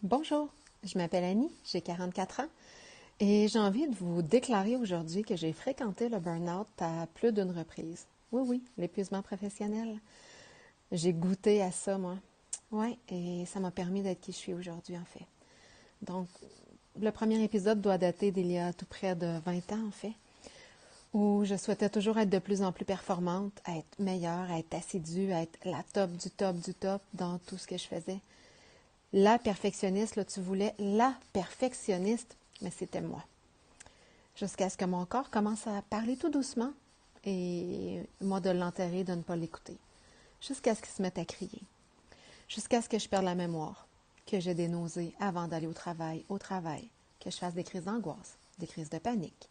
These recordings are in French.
Bonjour, je m'appelle Annie, j'ai 44 ans et j'ai envie de vous déclarer aujourd'hui que j'ai fréquenté le burn-out à plus d'une reprise. Oui, oui, l'épuisement professionnel. J'ai goûté à ça, moi. Oui, et ça m'a permis d'être qui je suis aujourd'hui, en fait. Donc, le premier épisode doit dater d'il y a tout près de 20 ans, en fait, où je souhaitais toujours être de plus en plus performante, à être meilleure, à être assidue, à être la top du top du top dans tout ce que je faisais. La perfectionniste, là, tu voulais la perfectionniste, mais c'était moi. Jusqu'à ce que mon corps commence à parler tout doucement et moi de l'enterrer, de ne pas l'écouter. Jusqu'à ce qu'il se mette à crier. Jusqu'à ce que je perde la mémoire, que j'ai des nausées avant d'aller au travail, que je fasse des crises d'angoisse, des crises de panique,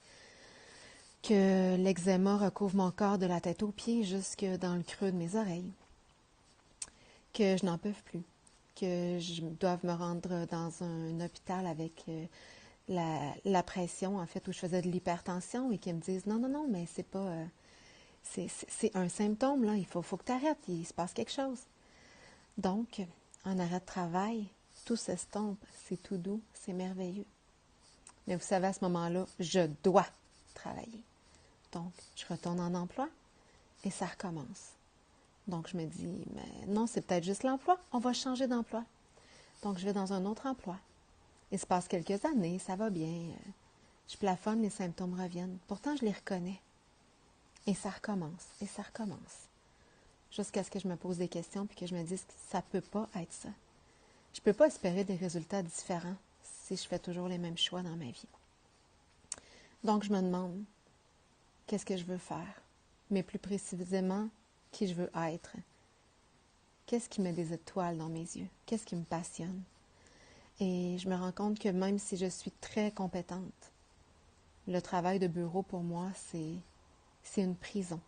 que l'eczéma recouvre mon corps de la tête aux pieds jusque dans le creux de mes oreilles, que je n'en peux plus, que je doive me rendre dans un hôpital avec la pression, en fait, où je faisais de l'hypertension et qu'ils me disent non, non, non, mais c'est pas. C'est un symptôme, là. Il faut que tu arrêtes. Il se passe quelque chose. Donc, en arrêt de travail, tout s'estompe. C'est tout doux. C'est merveilleux. Mais vous savez, à ce moment-là, je dois travailler. Donc, je retourne en emploi et ça recommence. Donc, je me dis, mais non, c'est peut-être juste l'emploi. On va changer d'emploi. Donc, je vais dans un autre emploi. Il se passe quelques années, ça va bien. Je plafonne, les symptômes reviennent. Pourtant, je les reconnais. Et ça recommence, et ça recommence. Jusqu'à ce que je me pose des questions puis que je me dise que ça ne peut pas être ça. Je ne peux pas espérer des résultats différents si je fais toujours les mêmes choix dans ma vie. Donc, je me demande qu'est-ce que je veux faire, mais plus précisément, qui je veux être. Qu'est-ce qui met des étoiles dans mes yeux? Qu'est-ce qui me passionne? Et je me rends compte que même si je suis très compétente, le travail de bureau pour moi, c'est une prison.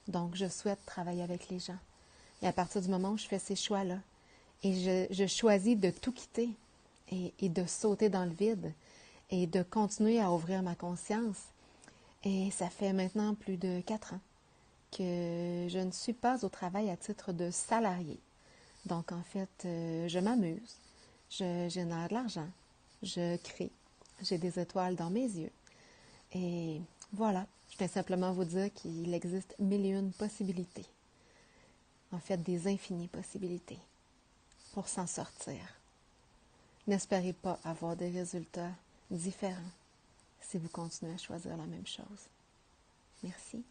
Donc, je souhaite travailler avec les gens. Et à partir du moment où je fais ces choix-là, et je choisis de tout quitter et de sauter dans le vide et de continuer à ouvrir ma conscience, et ça fait maintenant plus de 4 ans que je ne suis pas au travail à titre de salarié. Donc, en fait, je m'amuse, je génère de l'argent, je crée, j'ai des étoiles dans mes yeux. Et voilà, je vais simplement vous dire qu'il existe mille et une possibilités. En fait, des infinies possibilités pour s'en sortir. N'espérez pas avoir des résultats différents si vous continuez à choisir la même chose. Merci.